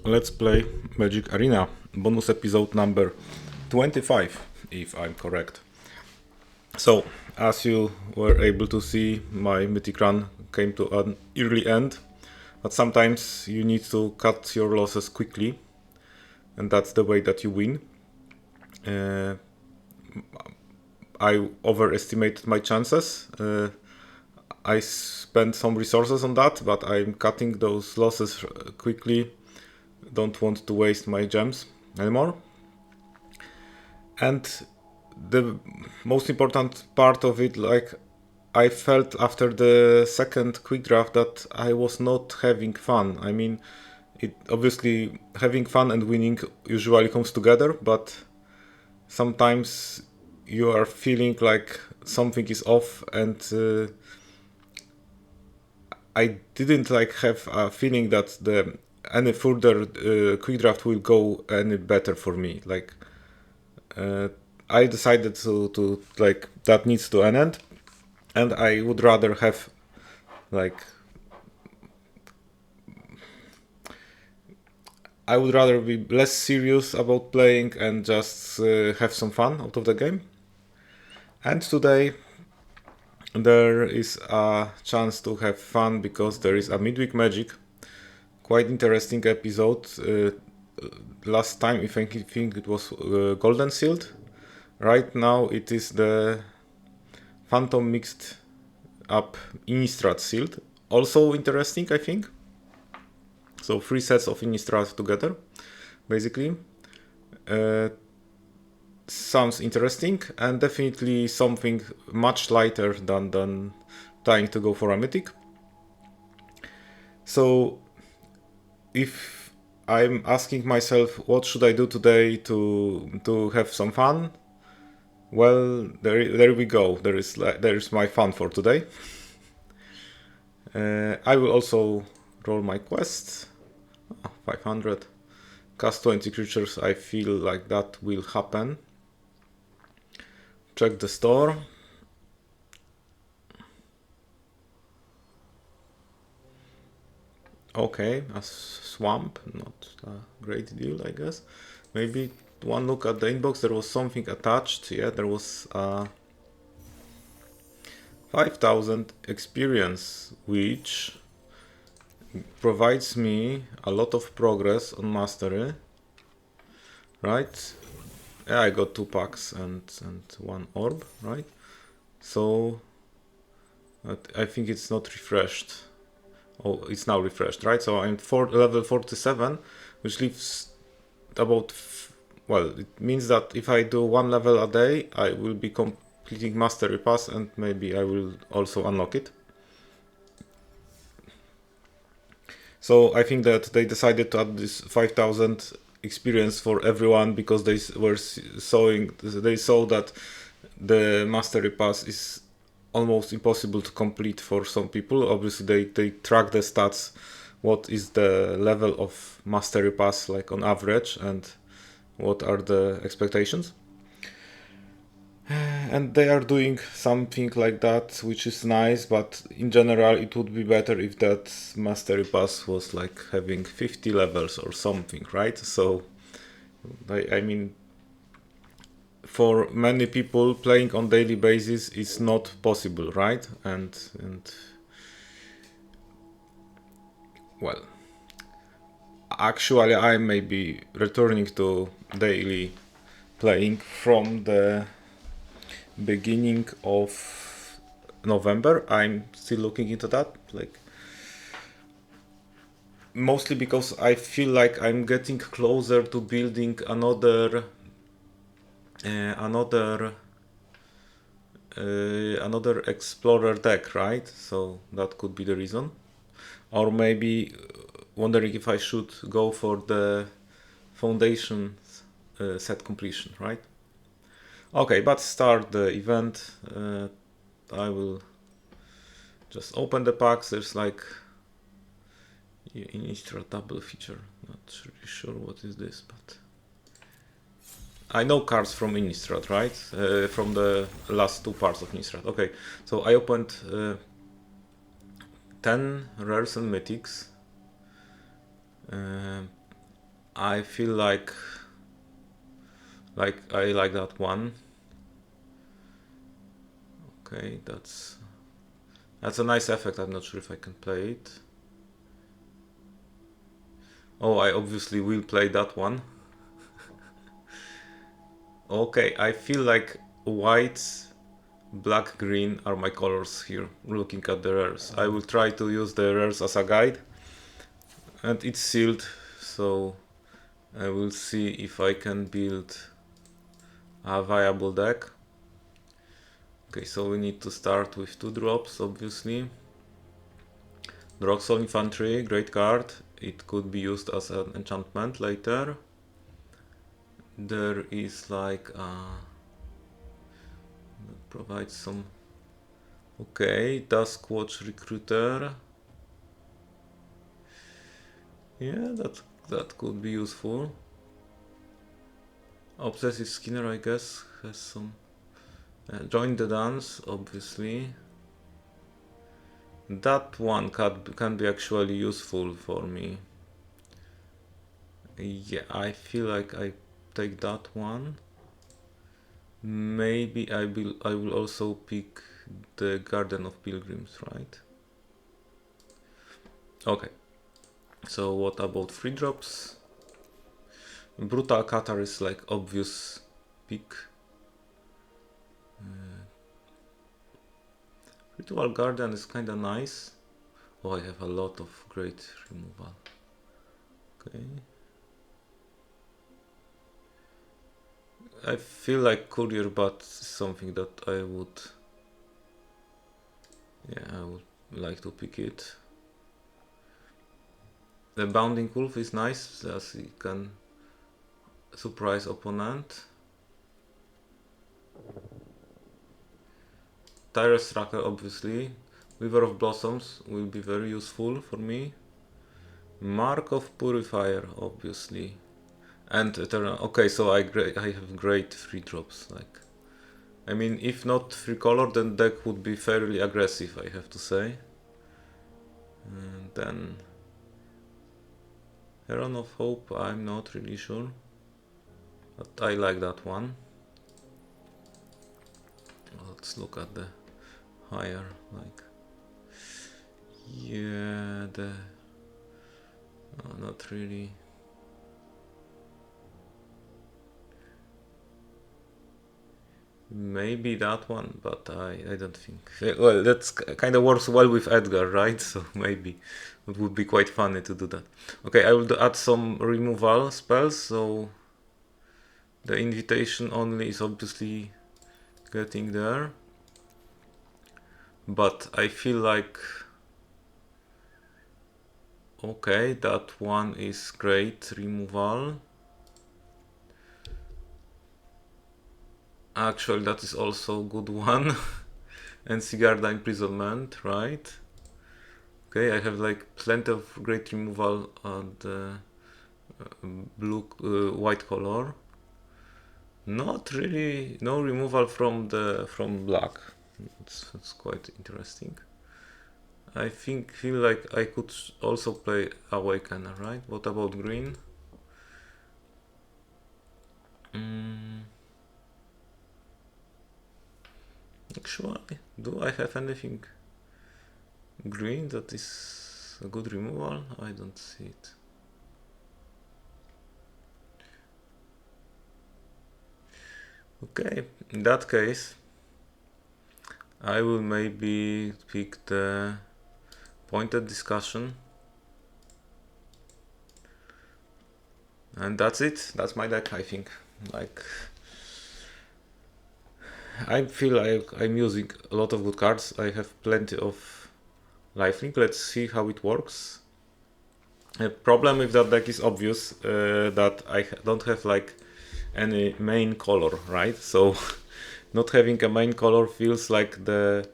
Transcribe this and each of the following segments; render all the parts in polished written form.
let's play Magic Arena, bonus episode number 25, if I'm correct. So, as you were able to see, my Mythic run came to an early end, but sometimes you need to cut your losses quickly, and that's the way that you win. I overestimated my chances. I spent some resources on that, but I'm cutting those losses quickly. Don't want to waste my gems anymore. And the most important part of it, like, I felt after the second quick draft that I was not having fun. I mean, it obviously having fun and winning usually comes together, but sometimes you are feeling like something is off, and I didn't like have a feeling that the any further quick draft will go any better for me. Like I decided to like that needs to end, and I would rather have like I would rather be less serious about playing and just have some fun out of the game. And today there is a chance to have fun because there is a Midweek Magic, quite interesting episode. Last time, if I think it was Golden Sealed. Right now it is the Phantom mixed up Innistrad Sealed. Also interesting, I think. So 3 sets of Innistrad together, basically. Sounds interesting, and definitely something much lighter than trying to go for a mythic. So if I'm asking myself what should I do today to have some fun, well, there we go. There is my fun for today. I will also roll my quest. 500. Cast 20 creatures. I feel like that will happen. Check the store. Okay, a swamp. Not a great deal, I guess. Maybe one look at the inbox. There was something attached. Yeah, there was 5,000 experience, which provides me a lot of progress on mastery, right? Yeah, I got 2 packs and 1 orb, right? So I think it's not refreshed. Oh, it's now refreshed, right? So I'm level 47, which leaves about, well, it means that if I do 1 level a day, I will be completing mastery pass, and maybe I will also unlock it. So I think that they decided to add this 5,000 experience for everyone because they saw that the mastery pass is almost impossible to complete for some people. Obviously they track the stats, what is the level of mastery pass like on average, and what are the expectations. And they are doing something like that, which is nice, but in general it would be better if that mastery pass was like having 50 levels or something, right? So I mean, for many people playing on daily basis is not possible, right? And well, actually I may be returning to daily playing from the beginning of November. I'm still looking into that, like mostly because I feel like I'm getting closer to building another explorer deck, right? So that could be the reason. Or maybe wondering if I should go for the foundation set completion, right? Okay, but start the event. I will just open the packs. There's like Innistrad double feature. Not really sure what is this, but I know cards from Innistrad, right? From the last 2 parts of Innistrad. Okay, so I opened 10 rares and mythics. I feel like I like that one. Okay, that's a nice effect. I'm not sure if I can play it. Oh, I obviously will play that one. Okay, I feel like white, black, green are my colors here, looking at the rares. I will try to use the rares as a guide. And it's sealed, so I will see if I can build a viable deck. Okay, so we need to start with 2 drops, obviously. Droxel Infantry, great card. It could be used as an enchantment later. There is like provides some. Okay, Duskwatch Recruiter. Yeah, that could be useful. Obsessive Skinner, I guess, has some. Join the dance, obviously. That one can be actually useful for me. Yeah, I feel like I take that one. Maybe I will also pick the Garden of Pilgrims, right? Okay. So what about 3 drops? Brutal Catar is like obvious pick. Ritual Garden is kinda nice. Oh, I have a lot of great removal. Okay. I feel like Courier Bat is something that I would like to pick it. The Bounding Wolf is nice as he can surprise opponent. Tyrus Tracker, obviously. Weaver of Blossoms will be very useful for me. Mark of Purifier, obviously. And Eternal. Okay, so I have great 3 drops. Like, I mean, if not 3 color, then deck would be fairly aggressive, I have to say. And then Heron of Hope, I'm not really sure, but I like that one. Let's look at the higher, like, yeah, not really. Maybe that one, but I don't think. Well, that's kind of works well with Edgar, right? So maybe it would be quite funny to do that. Okay, I will add some removal spells. So the invitation only is obviously getting there, but I feel like okay, that one is great removal. Actually, that is also a good one. And Sigarda Imprisonment, right? Okay, I have like plenty of great removal at the white color. Not really, no removal from black. It's quite interesting. I feel like I could also play Awakener, right? What about green? Actually, do I have anything green that is a good removal? I don't see it. Okay, in that case, I will maybe pick the pointed discussion. And that's it. That's my deck, I think. Like, I feel like I'm using a lot of good cards. I have plenty of lifelink. Let's see how it works. The problem with that deck is obvious, that I don't have like any main color, right? So not having a main color feels like the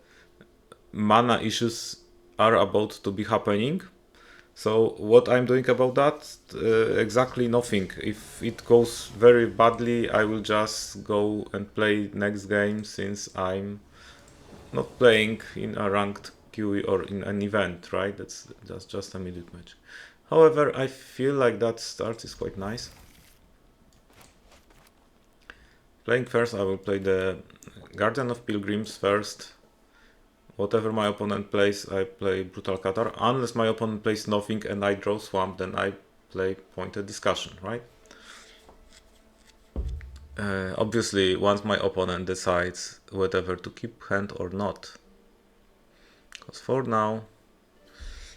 mana issues are about to be happening. So what I'm doing about that? Exactly nothing. If it goes very badly, I will just go and play next game, since I'm not playing in a ranked QE or in an event, right? That's just a Midweek Magic. However, I feel like that start is quite nice. Playing first, I will play the Guardian of Pilgrims first. Whatever my opponent plays, I play Brutal Qatar. Unless my opponent plays nothing and I draw Swamp, then I play Pointed Discussion, right? Obviously, once my opponent decides whether to keep hand or not. Because for now,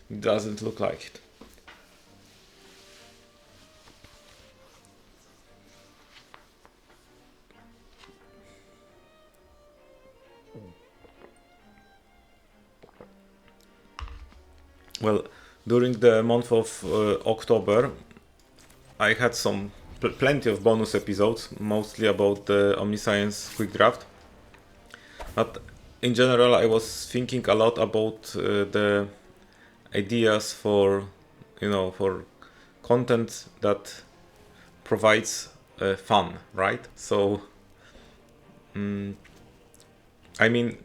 it doesn't look like it. Well, during the month of October, I had plenty of bonus episodes, mostly about the Omniscience Quick Draft. But in general, I was thinking a lot about the ideas for, for content that provides fun, right? So, I mean,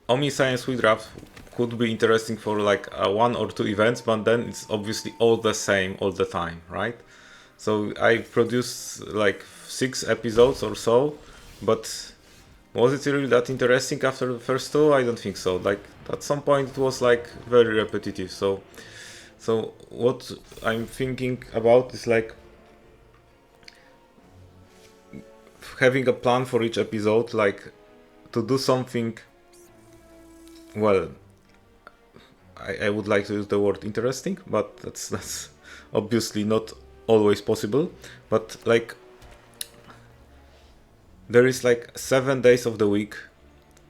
Omniscience Quick Draft could be interesting for like one or two events, but then it's obviously all the same all the time, right? So I produced like 6 episodes or so, but was it really that interesting after the first two? I don't think so. Like at some point it was like very repetitive. So what I'm thinking about is like having a plan for each episode, like to do something. Well, I would like to use the word interesting, but that's obviously not always possible. But like there is like 7 days of the week.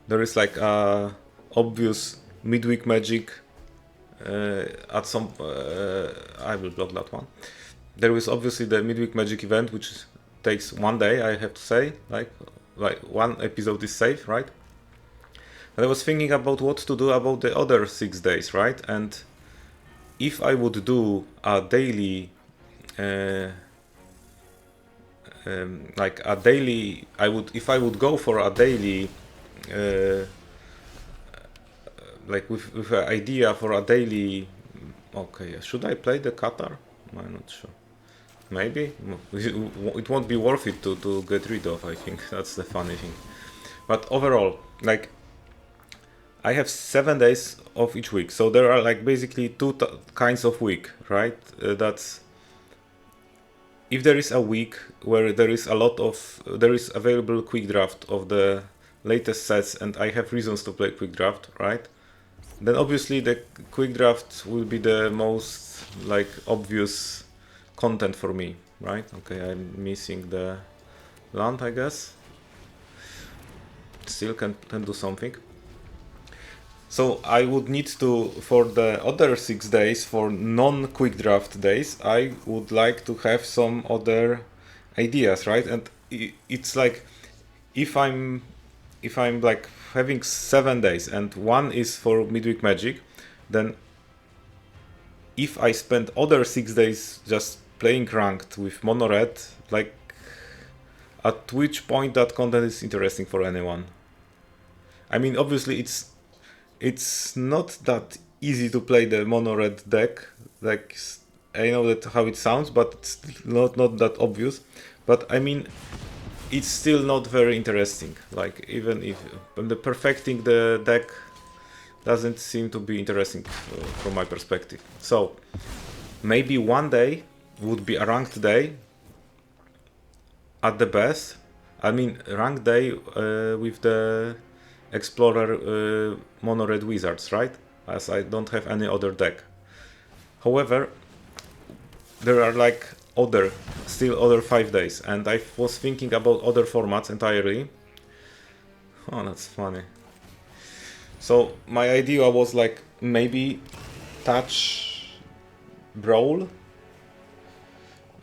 There is like a obvious midweek magic at some I will block that one. There is obviously the midweek magic event, which takes 1 day, I have to say. Like one episode is safe, right? And I was thinking about what to do about the other 6 days, right? And if I would do a daily like a daily, if I would go for a daily like with an idea for a daily. Okay, should I play the Qatar? I'm not sure. Maybe it won't be worth it to get rid of. I think that's the funny thing. But overall, like I have 7 days of each week, so there are like basically two kinds of week, right? That's if there is a week where there is available quick draft of the latest sets, and I have reasons to play quick draft, right? Then obviously the quick draft will be the most like obvious content for me, right? Okay, I'm missing the land, I guess. Still can do something. So I would need to, for the other 6 days, for non-quick draft days, I would like to have some other ideas, right? And it's like if I'm like having 7 days and one is for Midweek Magic, then if I spend other 6 days just playing ranked with mono red, like at which point that content is interesting for anyone? I mean, obviously it's not that easy to play the mono red deck. Like I know that how it sounds, but it's not that obvious. But I mean, it's still not very interesting. Like even if the perfecting the deck doesn't seem to be interesting from my perspective. So maybe one day would be a ranked day at the best. I mean, ranked day with the Explorer mono red wizards, right? As I don't have any other deck. However, there are like still other 5 days, and I was thinking about other formats entirely. Oh, that's funny. So my idea was like maybe touch brawl.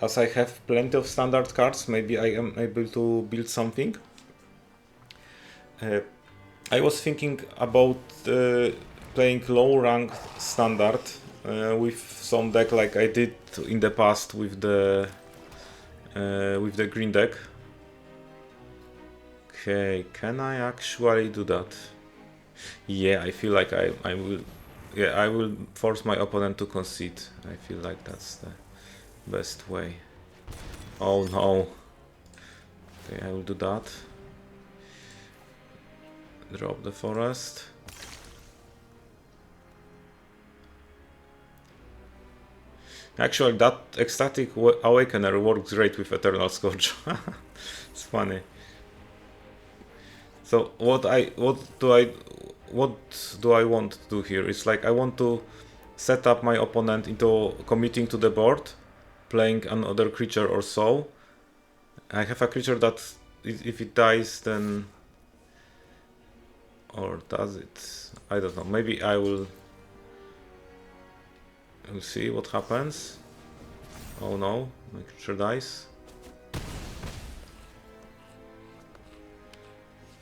As I have plenty of standard cards, maybe I am able to build something. I was thinking about playing low rank standard with some deck like I did in the past with the green deck. Okay, can I actually do that? Yeah, I feel like I will yeah, I will force my opponent to concede. I feel like that's the best way. Oh no. Okay, I will do that. Drop the forest. Actually, that ecstatic awakener works great with Eternal Scourge. It's funny. So what do I want to do here? It's like I want to set up my opponent into committing to the board, playing another creature or so. I have a creature that if it dies, then, or does it? I don't know. Maybe I will. We'll see what happens. Oh no, my creature dies.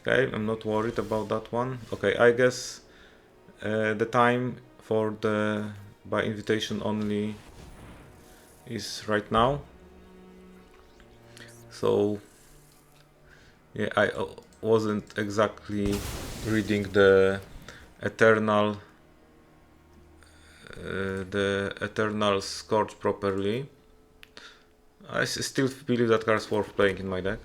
Okay, I'm not worried about that one. Okay, I guess the time for the by invitation only is right now. So yeah, I wasn't exactly reading the Eternal Scourge properly. I still believe that card's worth playing in my deck.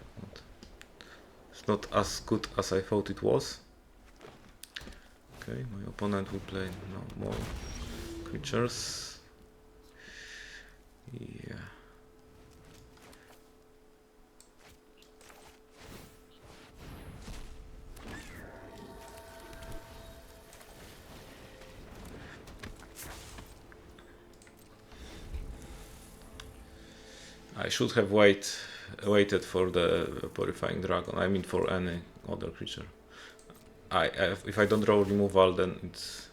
It's not as good as I thought it was. Okay, my opponent will play no more creatures. Yeah. I should have waited for the Purifying Dragon. I mean, for any other creature. If I don't draw removal, then it's...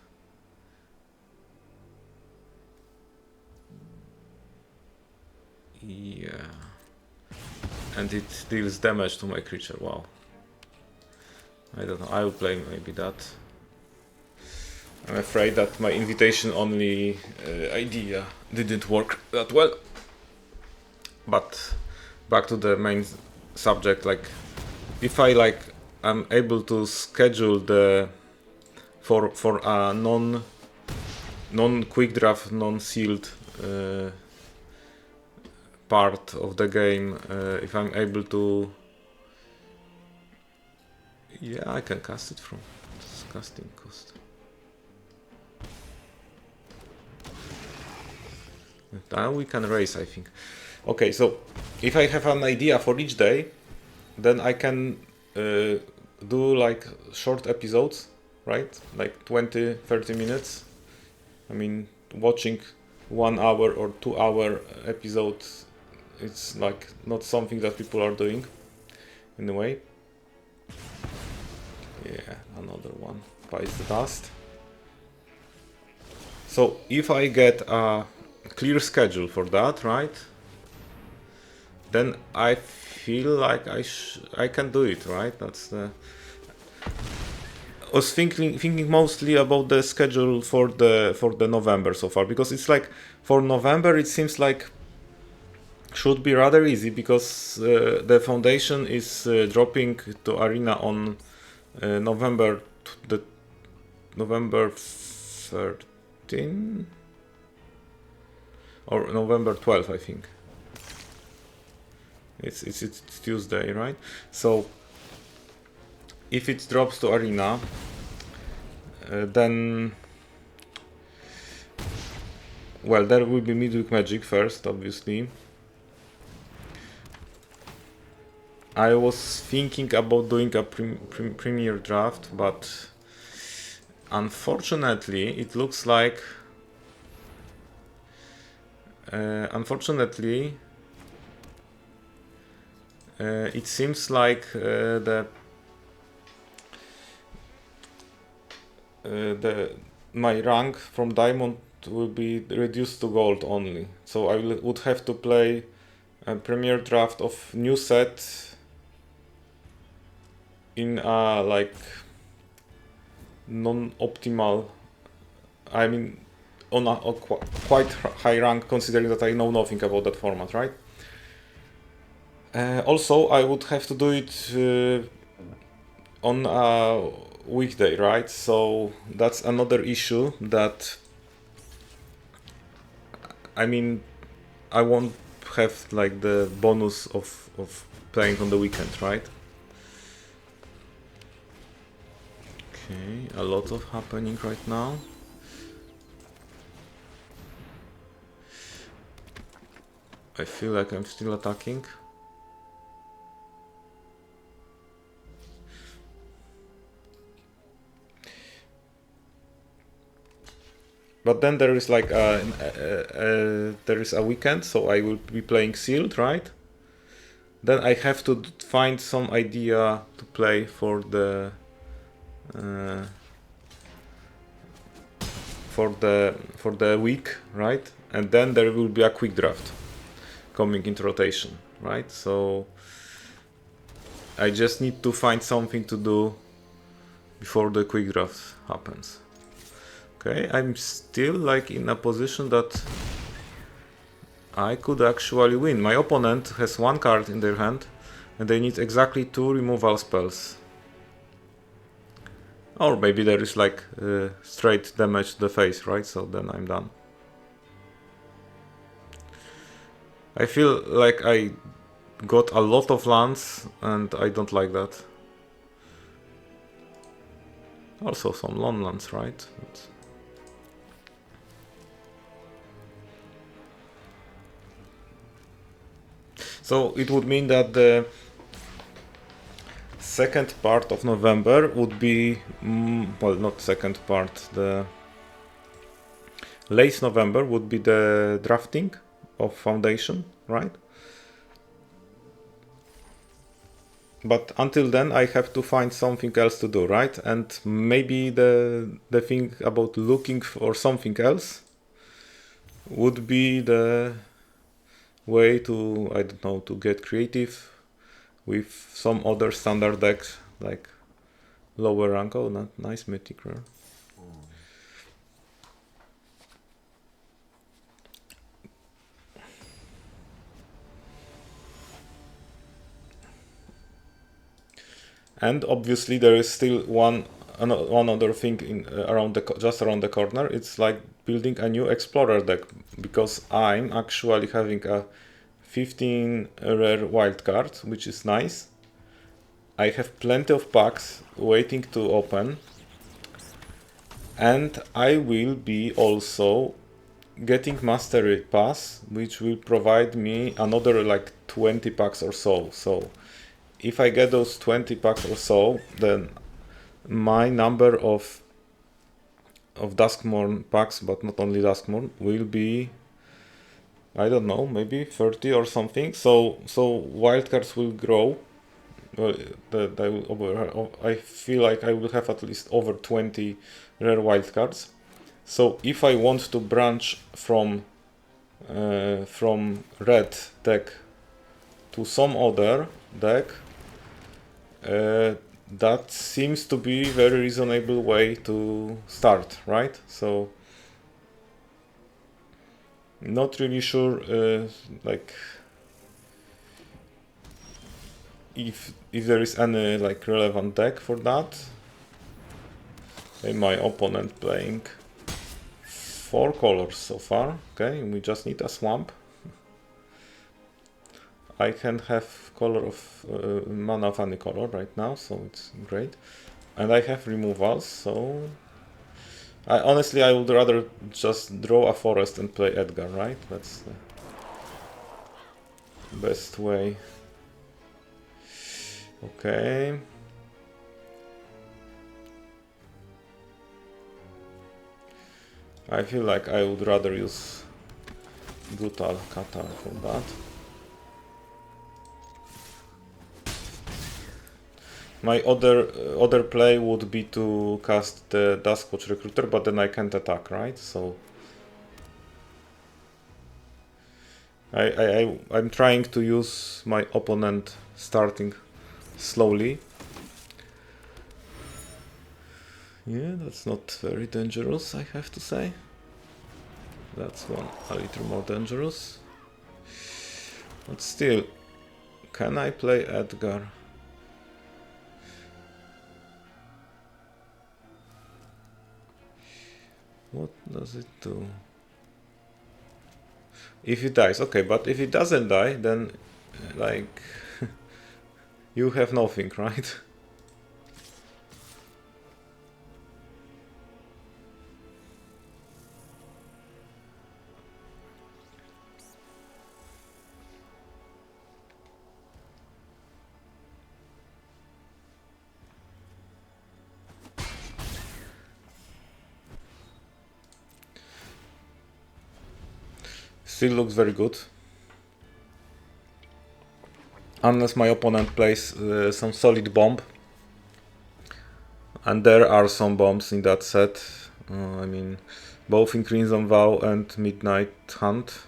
Yeah. And it deals damage to my creature, wow. I don't know, I will play maybe that. I'm afraid that my invitation only idea didn't work that well. But back to the main subject, like if I'm able to schedule the for a non quick draft, non-sealed part of the game, if I'm able to, yeah, I can cast it from casting cost. Now we can raise, I think. Okay, so if I have an idea for each day, then I can do like short episodes, right? Like 20-30 minutes. I mean, watching 1 hour or 2 hour episodes, it's like not something that people are doing in a way. Yeah, another one bites the dust. So if I get a clear schedule for that, right? Then I feel like I can do it, right? That's the... I was thinking mostly about the schedule for the November so far, because it's like for November it seems like should be rather easy, because the foundation is dropping to Arena on November 13 or November 12th, I think. It's Tuesday, right? So if it drops to Arena, then, well, there will be Midweek Magic first, obviously. I was thinking about doing a premier draft, but unfortunately it looks like it seems like my rank from Diamond will be reduced to Gold only. So I would have to play a premier draft of new set in a like non-optimal, I mean on a quite high rank, considering that I know nothing about that format, right? Also, I would have to do it on a weekday, right? So that's another issue that, I mean, I won't have like the bonus of playing on the weekend, right? Okay, a lot of happening right now. I feel like I'm still attacking. But then there is like there is a weekend, so I will be playing sealed, right? Then I have to find some idea to play for the for the week, right? And then there will be a quick draft coming into rotation, right? So I just need to find something to do before the quick draft happens. Okay, I'm still like in a position that I could actually win. My opponent has one card in their hand and they need exactly 2 removal spells. Or maybe there is like straight damage to the face, right? So then I'm done. I feel like I got a lot of lands and I don't like that. Also some long lands, right? So it would mean that the second part of November would be, well, not second part, the late November would be the drafting of Foundation, right? But until then I have to find something else to do, right? And maybe the thing about looking for something else would be the way to, I don't know, to get creative with some other standard decks like lower rank. Oh, not nice mythic rare. And obviously there is still one other thing in around the just around the corner. It's like building a new explorer deck, because I'm actually having a 15 rare wild card, which is nice. I have plenty of packs waiting to open, and I will be also getting Mastery Pass, which will provide me another like 20 packs or so. So if I get those 20 packs or so, then my number of Duskmourn packs, but not only Duskmourn, will be, I don't know, maybe 30 or something. So wildcards will grow. Well, I feel like I will have at least over 20 rare wildcards. So if I want to branch from red deck to some other deck, that seems to be a very reasonable way to start, right? So not really sure like if there is any like relevant deck for that. My opponent playing 4 colors so far. Okay, we just need a swamp. I can have color of mana of any color right now, so it's great. And I have removals, so honestly I would rather just draw a forest and play Edgar, right? That's the best way. Okay. I feel like I would rather use Brutal Qatar for that. My other play would be to cast the Duskwatch Recruiter, but then I can't attack, right? So I'm trying to use my opponent starting slowly. Yeah, that's not very dangerous, I have to say. That's one a little more dangerous. But still, can I play Edgar? What does it do? If it dies, okay, but if it doesn't die, then like you have nothing, right? Still looks very good. Unless my opponent plays some solid bomb. And there are some bombs in that set. I mean, both in Crimson Vow and Midnight Hunt.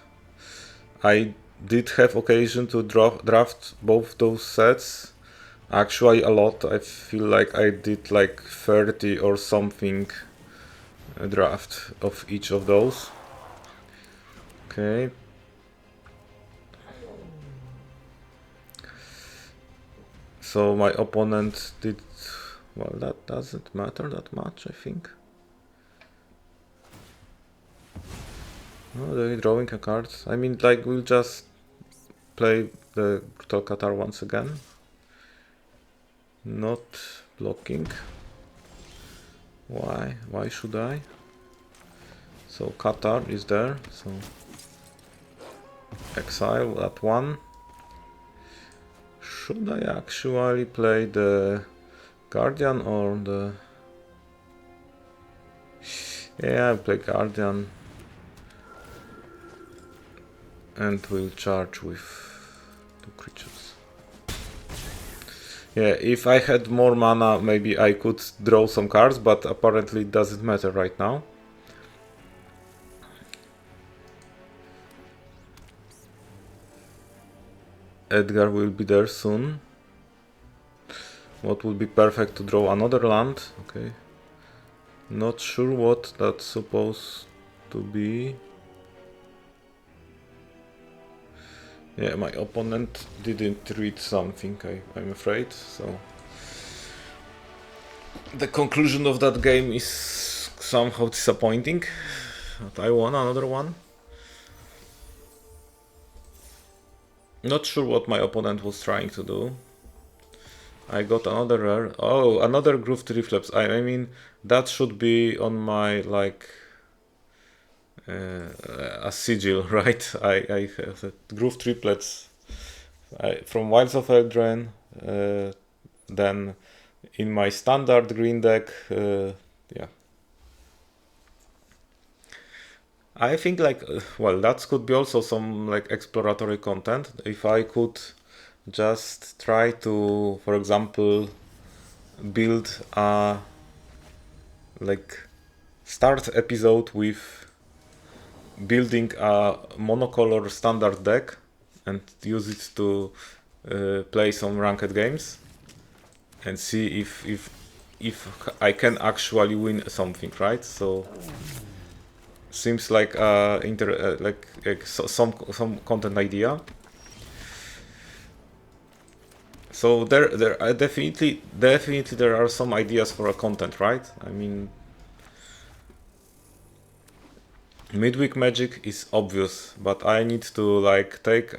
I did have occasion to draft both those sets. Actually a lot. I feel like I did like 30 or something draft of each of those. Okay. So my opponent did, well, that doesn't matter that much, I think. Oh, they're drawing a card. I mean, like, we'll just play the Brutal Qatar once again. Not blocking. Why? Why should I? So Qatar is there, so exile that one. Should I actually play the Guardian or the... Yeah, I'll play Guardian. And we'll charge with 2 creatures. Yeah, if I had more mana, maybe I could draw some cards, but apparently it doesn't matter right now. Edgar will be there soon. What would be perfect to draw another land? Okay. Not sure what that's supposed to be. Yeah, my opponent didn't read something, I'm afraid, so... The conclusion of that game is somehow disappointing. But I won another one. Not sure what my opponent was trying to do. I got another rare. Oh, another Groove Triplets. I mean, that should be on my, like... a sigil, right? I have Groove Triplets from Wilds of Eldraine, then in my standard green deck, yeah. I think like, well, that could be also some like exploratory content. If I could just try to, for example, build a like start episode with building a monocolor standard deck and use it to play some ranked games and see if I can actually win something, right? So seems like some content idea. So there are definitely there are some ideas for a content, right? I mean, Midweek Magic is obvious, but I need to like take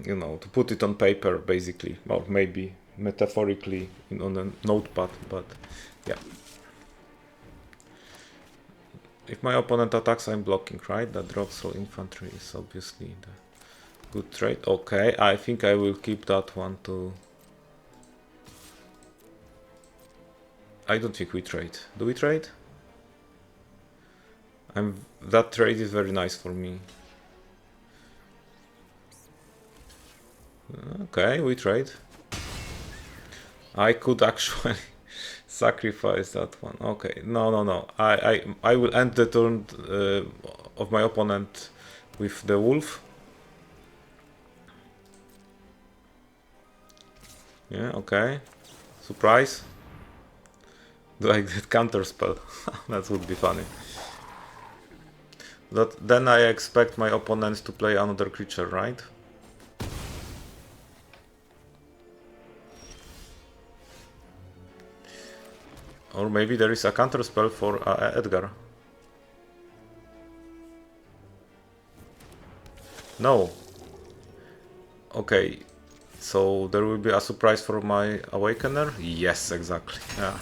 you know, to put it on paper basically, or maybe metaphorically on a notepad, but yeah. If my opponent attacks, I'm blocking, right? That drops all infantry is obviously the good trade. Okay, I think I will keep that one too. I don't think we trade. Do we trade? That trade is very nice for me. Okay, we trade. I could actually sacrifice that one. Okay, no. I will end the turn of my opponent with the wolf. Yeah, okay. Surprise. Do I get counter spell? That would be funny. Then I expect my opponent to play another creature, right? Or maybe there is a counter spell for Edgar. No. Okay, so there will be a surprise for my Awakener? Yes, exactly. Yeah,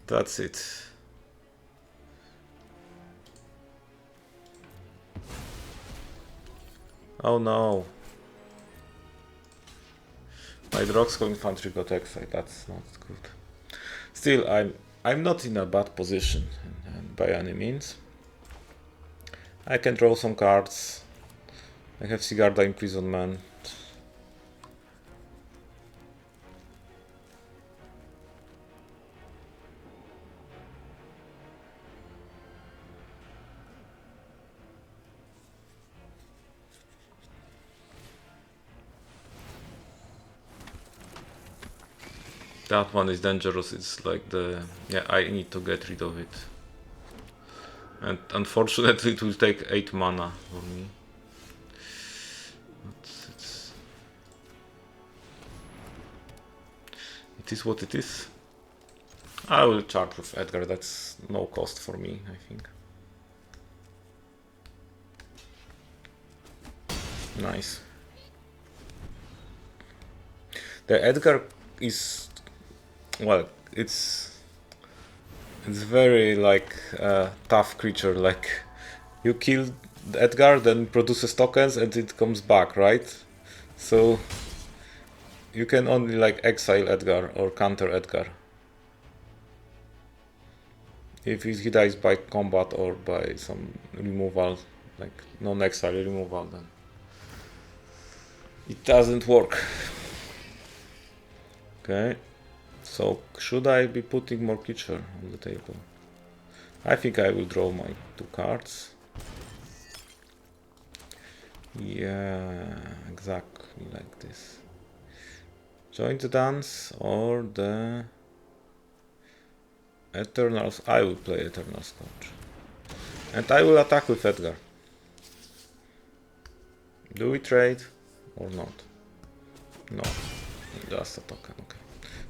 that's it. Oh no. My Droxco infantry got exiled. That's not good. Still, I'm not in a bad position by any means. I can draw some cards. I have Sigarda Imprisonment. That one is dangerous. It's like the... Yeah, I need to get rid of it. And unfortunately it will take 8 mana for me. It is what it is. I will charge with Edgar, that's no cost for me, I think. Nice. The Edgar is... well, it's very like tough creature, like you kill Edgar, then produces tokens and it comes back, right? So you can only like exile Edgar or counter Edgar. If he dies by combat or by some removal, like non-exile removal, then it doesn't work. Okay, so should I be putting more creature on the table? I think I will draw my 2 cards. Yeah, exactly like this. Join the dance or the Eternals. I will play Eternal Scourge. And I will attack with Edgar. Do we trade or not? No, just a token, okay.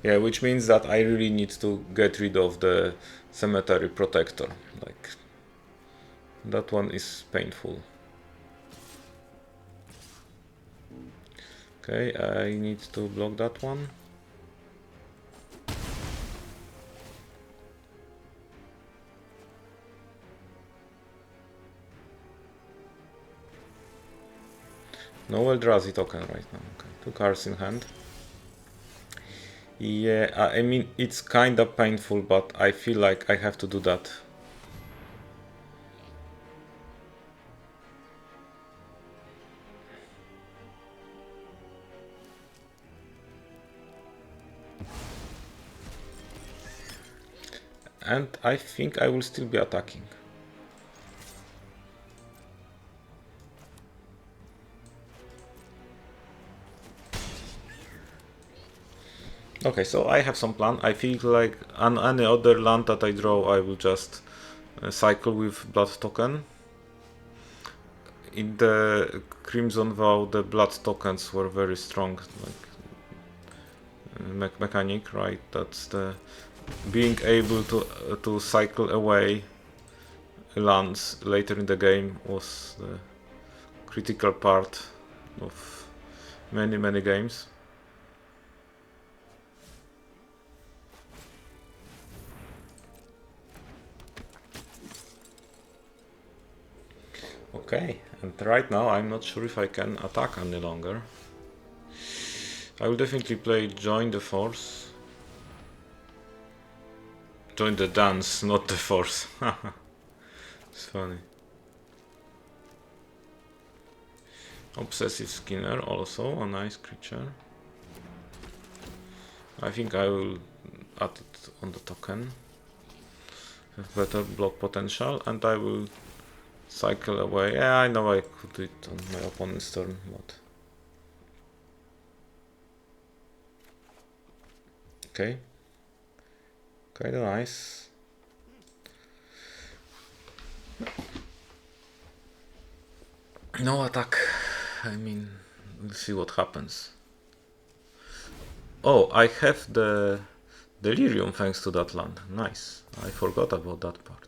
Yeah, which means that I really need to get rid of the Cemetery Protector. Like, that one is painful. Okay, I need to block that one. No Eldrazi token right now. Okay, 2 cards in hand. Yeah, I mean, it's kinda painful, but I feel like I have to do that. And I think I will still be attacking. Okay, so I have some plan. I feel like on any other land that I draw, I will just cycle with Blood Token. In the Crimson Vow, the Blood Tokens were very strong, like mechanic, right? That's the being able to cycle away lands later in the game was the critical part of many games. Okay, and right now I'm not sure if I can attack any longer. I will definitely play Join the Force. Join the dance, not the force. It's funny. Obsessive Skinner, also a nice creature. I think I will add it on the token. Have better block potential, and I will cycle away. Yeah, I know I could do it on my opponent's turn, but... Okay. Kinda nice. No attack. I mean, we'll see what happens. Oh, I have the Delirium thanks to that land. Nice. I forgot about that part.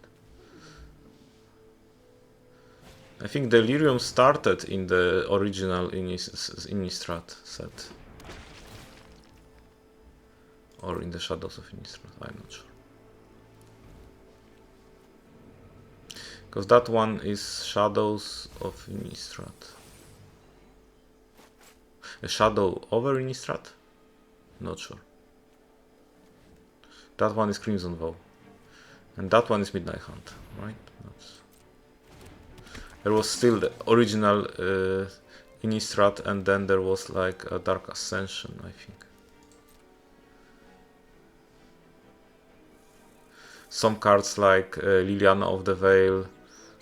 I think Delirium started in the original Innistrad set. Or in the Shadows of Innistrad, I'm not sure. Because that one is Shadows of Innistrad. A Shadow over Innistrad? Not sure. That one is Crimson Vow. And that one is Midnight Hunt, right? There was still the original Innistrad, and then there was like a Dark Ascension, I think. Some cards like Liliana of the Veil,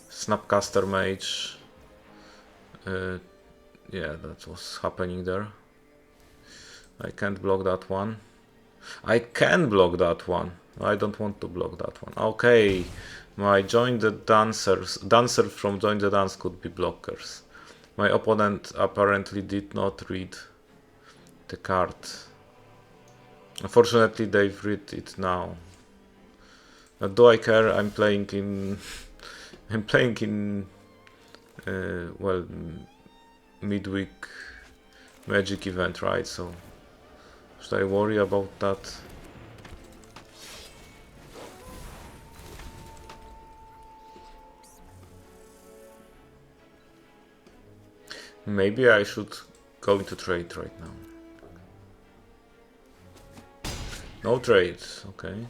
Snapcaster Mage. Yeah, that was happening there. I can't block that one. I can block that one. I don't want to block that one. Okay, my Join the Dancers from Join the Dance could be blockers. My opponent apparently did not read the card. Unfortunately, they've read it now. Do I care? I'm playing in well, Midweek Magic event, right? So should I worry about that? Maybe I should go into trade right now. No trades, okay.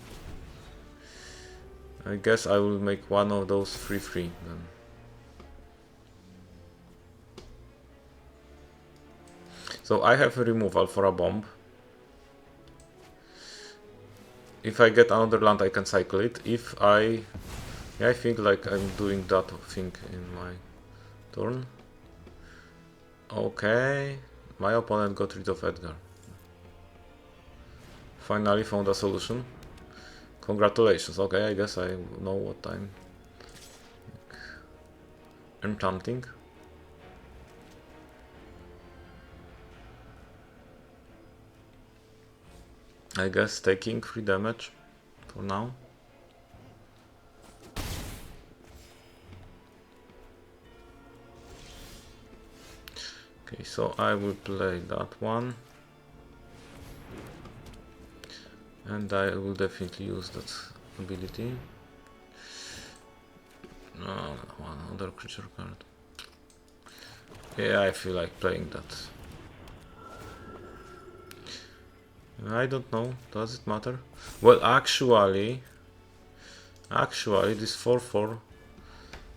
I guess I will make one of those 3/3 then. So I have a removal for a bomb. If I get another land, I can cycle it. If I think like I'm doing that thing in my turn. Okay, my opponent got rid of Edgar. Finally found a solution. Congratulations. Okay, I guess I know what I'm enchanting. I guess taking 3 damage for now. Okay, so I will play that one. And I will definitely use that ability. No, one other creature card. Yeah, I feel like playing that. I don't know, does it matter? Well, actually this 4/4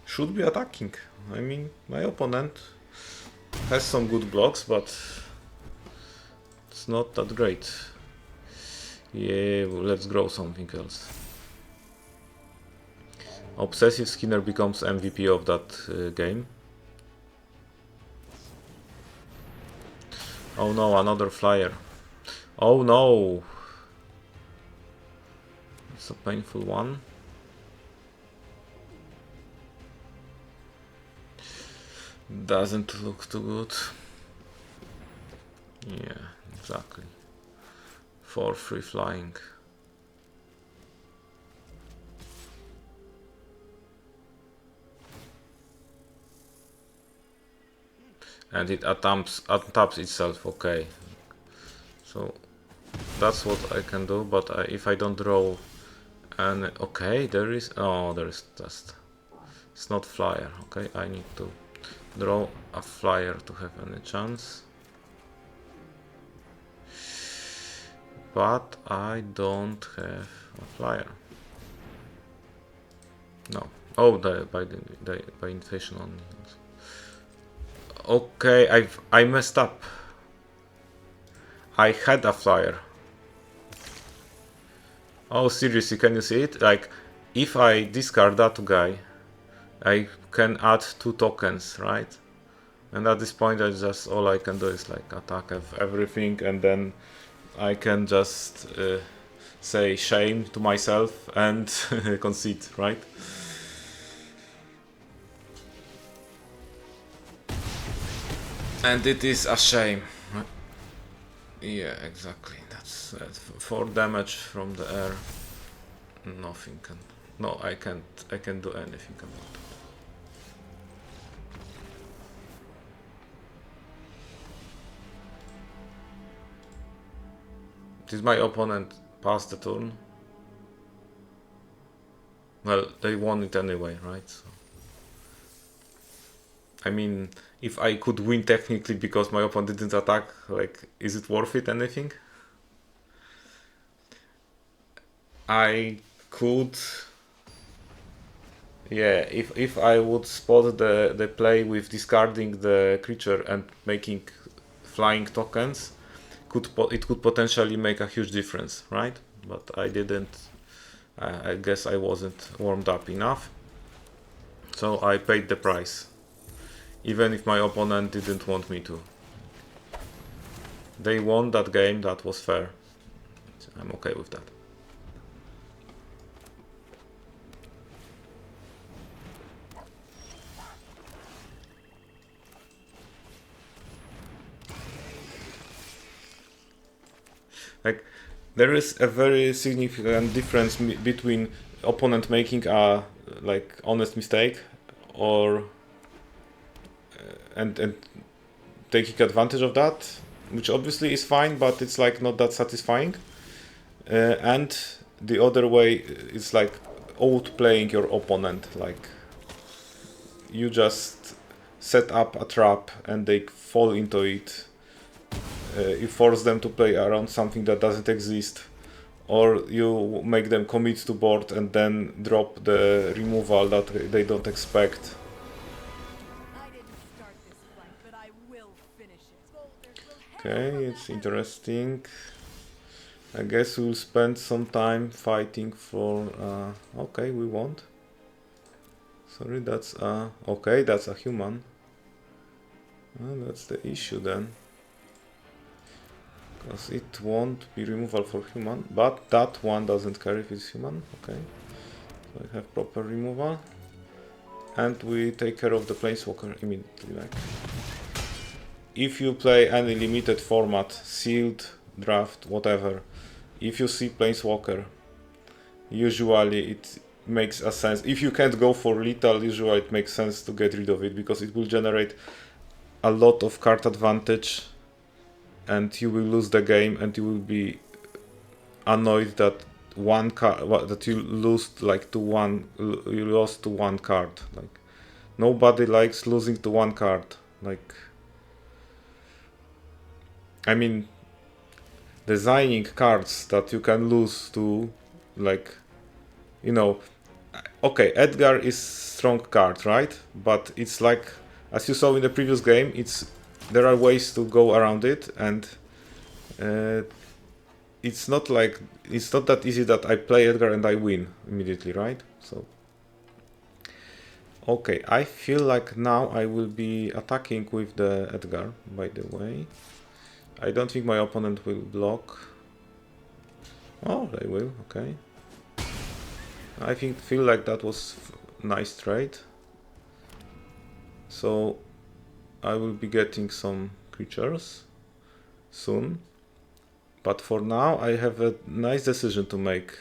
should be attacking. I mean, my opponent has some good blocks, but it's not that great. Yeah, well, let's grow something else. Obsessive Skinner becomes MVP of that game. Oh no, another flyer. Oh no! It's a painful one. Doesn't look too good. Yeah, exactly. 4/3 flying. And it untaps itself, okay. So that's what I can do, but if I don't draw and okay, there is just, it's not flyer, okay, I need to draw a flyer to have any chance. But I don't have a flyer. No. Oh, by invasion only. Okay, I messed up. I had a flyer. Oh, seriously, can you see it? Like, if I discard that guy, I can add 2 tokens, right? And at this point, all I can do is like attack everything, and then I can just say shame to myself and concede, right? And it is a shame. Yeah, exactly. 4 damage from the air. Nothing can. No, I can't. I can't do anything about it. Did my opponent pass the turn? Well, they won it anyway, right? So, I mean, if I could win technically because my opponent didn't attack, like, is it worth it, anything? I could... Yeah, if I would spot the play with discarding the creature and making flying tokens, it could potentially make a huge difference, right? But I didn't. I guess I wasn't warmed up enough, so I paid the price, even if my opponent didn't want me to. They won that game, that was fair. I'm okay with that. Like, there is a very significant difference between opponent making a like honest mistake or and taking advantage of that, which obviously is fine, but it's like not that satisfying. And the other way is like outplaying your opponent, like you just set up a trap and they fall into it. You force them to play around something that doesn't exist, or you make them commit to board and then drop the removal that they don't expect. Okay, it's interesting. I guess we'll spend some time fighting for... okay, we won't. Sorry, that's okay, that's a human. That's the issue then. Because it won't be removal for human, but that one doesn't care if it's human. Okay, so I have proper removal, and we take care of the planeswalker immediately. Like, if you play any limited format, sealed, draft, whatever, if you see planeswalker, usually it makes a sense. If you can't go for lethal, usually it makes sense to get rid of it, because it will generate a lot of card advantage and you will lose the game, and you will be annoyed that one card that you lost like to one, you lost to one card. Like, nobody likes losing to one card. Like, I mean, designing cards that you can lose to, like, you know, okay, Edgar is strong card, right? But it's like, as you saw in the previous game, there are ways to go around it, and it's not that easy that I play Edgar and I win immediately, right? So, okay, I feel like now I will be attacking with the Edgar, by the way. I don't think my opponent will block. Oh, they will, okay. I feel like that was nice trade. So I will be getting some creatures soon. But for now I have a nice decision to make.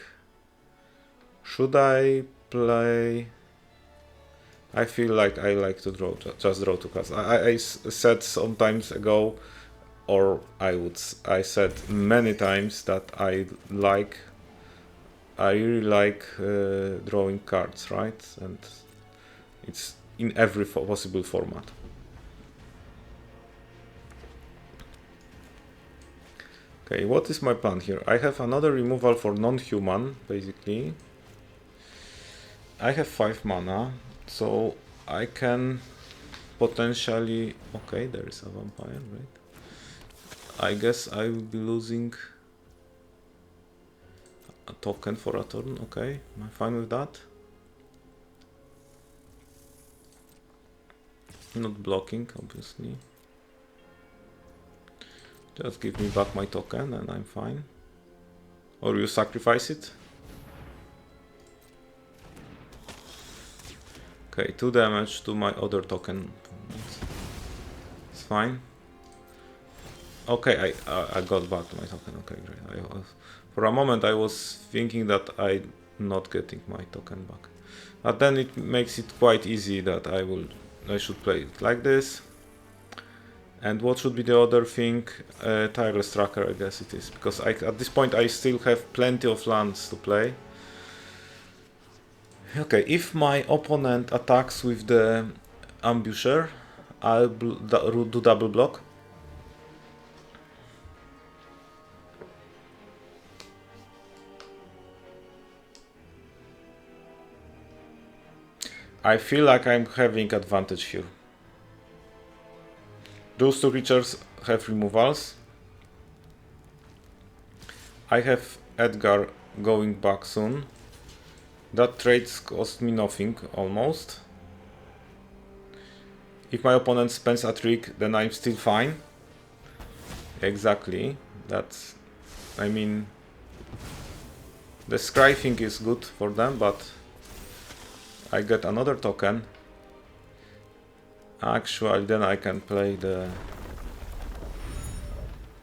Should I play... I feel like I like to just draw 2 cards. I said some times ago, or I said many times that I really like drawing cards, right? And it's in every possible format. Okay, what is my plan here? I have another removal for non-human, basically. I have 5 mana, so I can potentially... Okay, there is a vampire, right? I guess I will be losing a token for a turn. Okay, I'm fine with that. Not blocking, obviously. Just give me back my token and I'm fine. Or you sacrifice it. Okay, 2 damage to my other token. It's fine. Okay, I got back to my token. Okay, great. For a moment I was thinking that I'm not getting my token back, but then it makes it quite easy that I should play it like this. And what should be the other thing? Tireless Tracker, I guess it is, because at this point I still have plenty of lands to play. Okay, if my opponent attacks with the Ambusher, I'll do double block. I feel like I'm having advantage here. Those two creatures have removals. I have Edgar going back soon. That trade cost me nothing, almost. If my opponent spends a trick, then I'm still fine. Exactly. That's... I mean... The scry thing is good for them, but... I get another token. Actually, then I can play the...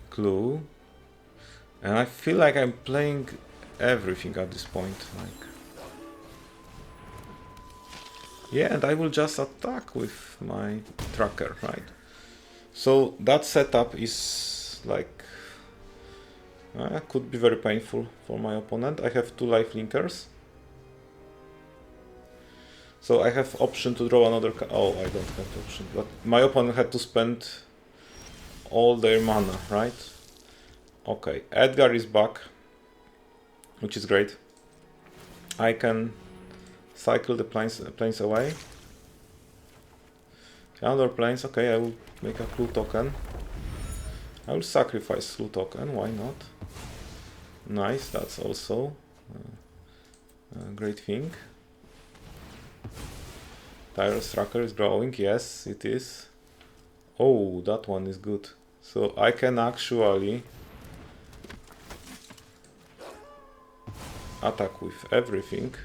Clue. And I feel like I'm playing everything at this point. Like... Yeah, and I will just attack with my tracker, right? So that setup is like... could be very painful for my opponent. I have 2 life linkers. So I have option to draw another oh, I don't have option. But my opponent had to spend all their mana, right? Okay, Edgar is back, which is great. I can cycle the planes away. Another planes, okay, I will make a clue token. I will sacrifice clue token, why not? Nice, that's also a great thing. Tireless Tracker is growing, yes, it is. Oh, that one is good. So I can actually attack with everything.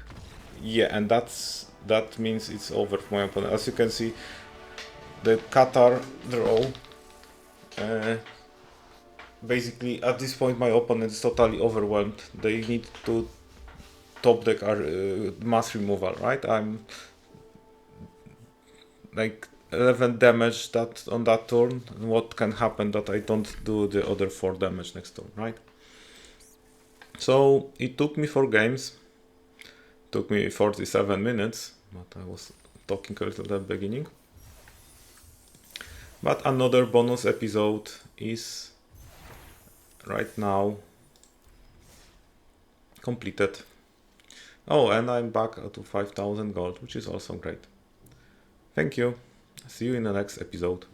Yeah, and that means it's over for my opponent. As you can see, the Qatar draw. Basically, at this point, my opponent is totally overwhelmed. They need to top deck mass removal, right? I'm like 11 damage that on that turn. What can happen that I don't do the other 4 damage next turn, right? So it took me 4 games. Took me 47 minutes, but I was talking a little at the beginning. But another bonus episode is right now completed. Oh, and I'm back to 5,000 gold, which is also great. Thank you. See you in the next episode.